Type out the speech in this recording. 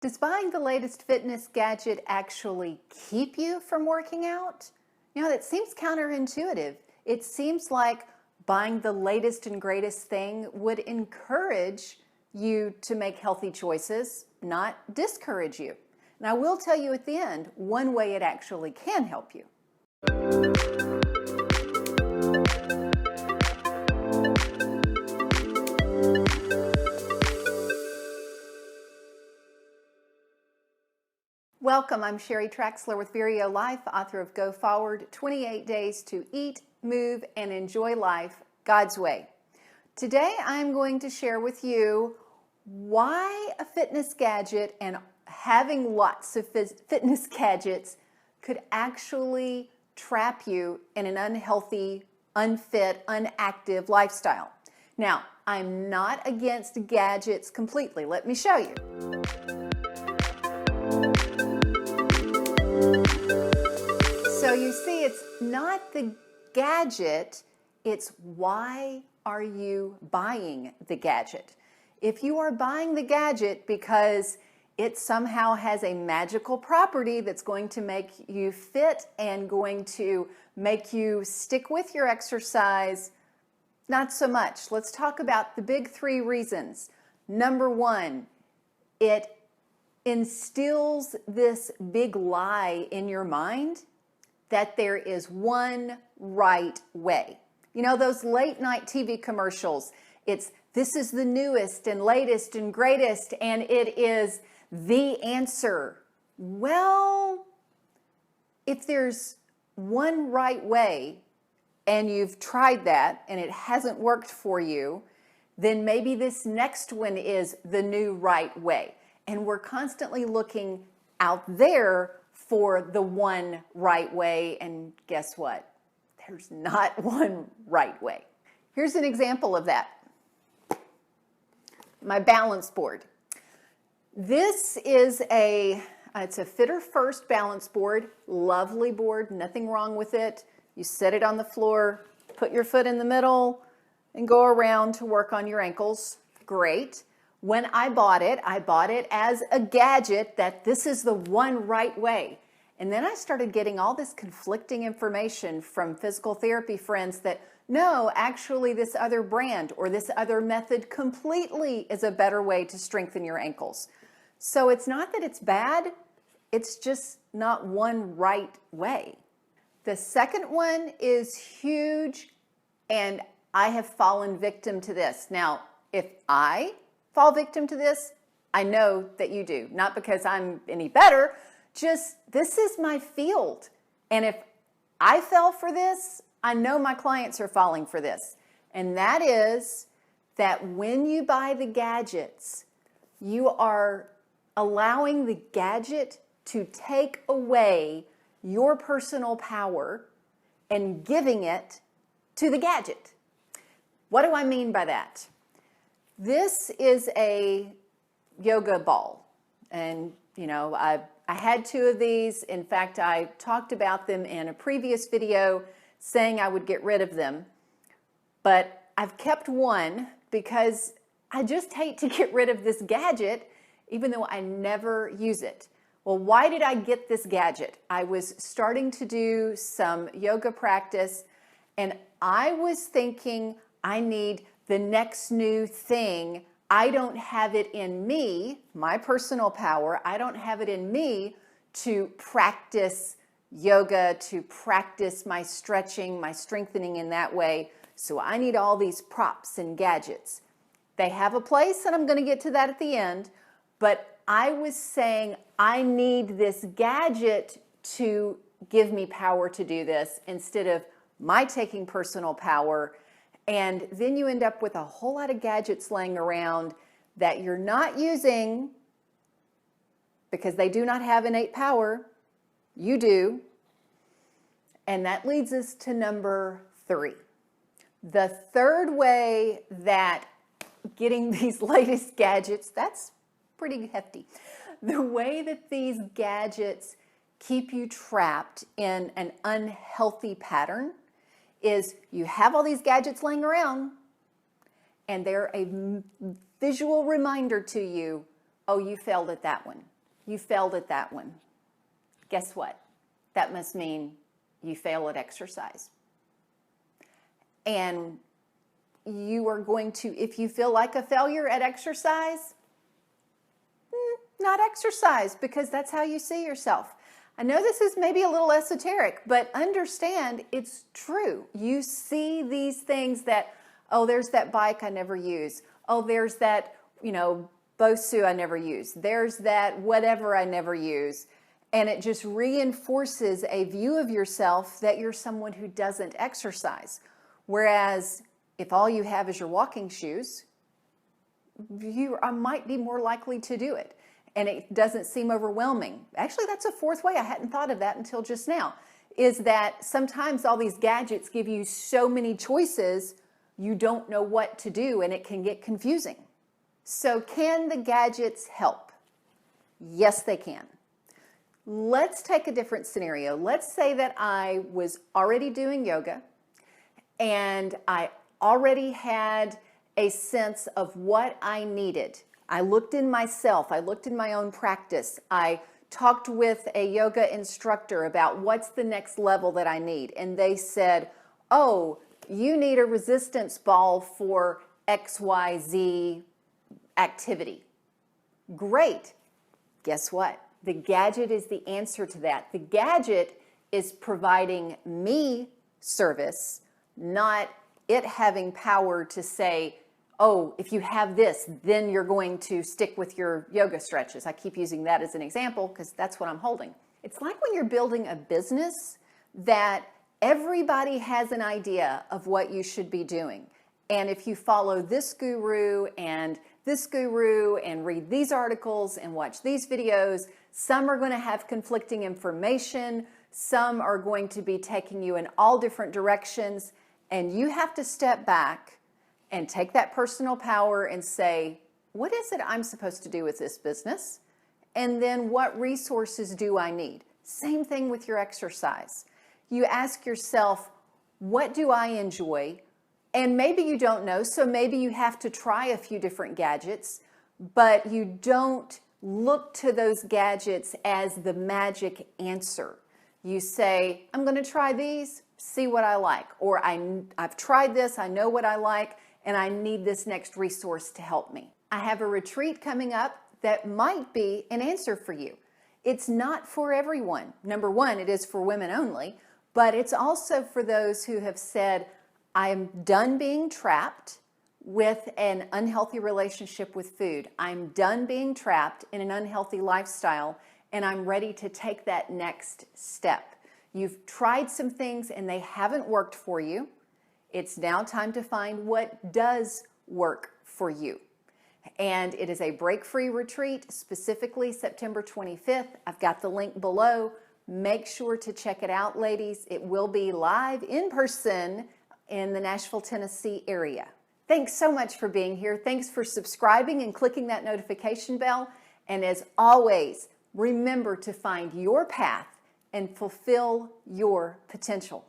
Does buying the latest fitness gadget actually keep you from working out? You know, that seems counterintuitive. It seems like buying the latest and greatest thing would encourage you to make healthy choices, not discourage you. And I will tell you at the end one way it actually can help you. Welcome, I'm Sheri Traxler with Your Life, author of Go Forward, 28 Days to Eat, Move, and Enjoy Life God's Way. Today I'm going to share with you why a fitness gadget and having lots of fitness gadgets could actually trap you in an unhealthy, unfit, unactive lifestyle. Now, I'm not against gadgets completely. Let me show you. So you see, it's not the gadget, it's why are you buying the gadget? If you are buying the gadget because it somehow has a magical property that's going to make you fit and going to make you stick with your exercise, not so much. Let's talk about the big three reasons. Number one, it instills this big lie in your mind that there is one right way. You know, those late night TV commercials, this is the newest and latest and greatest, and it is the answer. Well, if there's one right way and you've tried that and it hasn't worked for you, then maybe this next one is the new right way. And we're constantly looking out there for the one right way, and guess what? There's not one right way. Here's an example of that. My balance board. This is it's a Fitter First balance board, lovely board, nothing wrong with it. You set it on the floor, put your foot in the middle, and go around to work on your ankles. Great. When I bought it as a gadget that this is the one right way. And then I started getting all this conflicting information from physical therapy friends that no, actually this other brand or this other method completely is a better way to strengthen your ankles. So it's not that it's bad, it's just not one right way. The second one is huge, and I have fallen victim to this. Now, if I fall victim to this, I know that you do. Not because I'm any better, just this is my field. And if I fell for this, I know my clients are falling for this. And that is that when you buy the gadgets, you are allowing the gadget to take away your personal power and giving it to the gadget. What do I mean by that? This is a yoga ball, and you know, I had two of these. In fact, I talked about them in a previous video saying I would get rid of them, but I've kept one because I just hate to get rid of this gadget even though I never use it. Well, why did I get this gadget? I was starting to do some yoga practice and I was thinking I need the next new thing. I don't have it in me, my personal power, I don't have it in me to practice yoga, to practice my stretching, my strengthening in that way. So I need all these props and gadgets. They have a place, and I'm going to get to that at the end, but I was saying I need this gadget to give me power to do this instead of my taking personal power. And then you end up with a whole lot of gadgets laying around that you're not using because they do not have innate power. You do. And that leads us to number three. The third way that getting these latest gadgets, that's pretty hefty. The way that these gadgets keep you trapped in an unhealthy pattern is you have all these gadgets laying around and they're a visual reminder to you, oh, you failed at that one. you failed at that one. Guess what? That must mean you fail at exercise. And you are going to, if you feel like a failure at exercise, not exercise, because that's how you see yourself. I know this is maybe a little esoteric, but understand it's true. You see these things that, oh, there's that bike I never use. Oh, there's that, Bosu I never use. There's that whatever I never use. And it just reinforces a view of yourself that you're someone who doesn't exercise. Whereas if all you have is your walking shoes, you might be more likely to do it. And it doesn't seem overwhelming. Actually, that's a fourth way. I hadn't thought of that until just now, is that sometimes all these gadgets give you so many choices, you don't know what to do, and it can get confusing. So can the gadgets help? Yes, they can. Let's take a different scenario. Let's say that I was already doing yoga and I already had a sense of what I needed. I looked in myself. I looked in my own practice. I talked with a yoga instructor about what's the next level that I need. And they said, oh, you need a resistance ball for XYZ activity. Great. Guess what? The gadget is the answer to that. The gadget is providing me service, not it having power to say, oh, if you have this, then you're going to stick with your yoga stretches. I keep using that as an example because that's what I'm holding. It's like when you're building a business that everybody has an idea of what you should be doing. And if you follow this guru and read these articles and watch these videos, some are going to have conflicting information. Some are going to be taking you in all different directions. And you have to step back and take that personal power and say, what is it I'm supposed to do with this business? And then what resources do I need? Same thing with your exercise. You ask yourself, what do I enjoy? And maybe you don't know, so maybe you have to try a few different gadgets, but you don't look to those gadgets as the magic answer. You say, I'm going to try these, see what I like. Or I've tried this, I know what I like, and I need this next resource to help me. I have a retreat coming up that might be an answer for you. It's not for everyone. Number one, it is for women only, but it's also for those who have said, I'm done being trapped with an unhealthy relationship with food. I'm done being trapped in an unhealthy lifestyle, and I'm ready to take that next step. You've tried some things and they haven't worked for you. It's now time to find what does work for you. And it is a break-free retreat, specifically September 25th. I've got the link below. Make sure to check it out, ladies. It will be live in person in the Nashville, Tennessee area. Thanks so much for being here. Thanks for subscribing and clicking that notification bell. And as always, remember to find your path and fulfill your potential.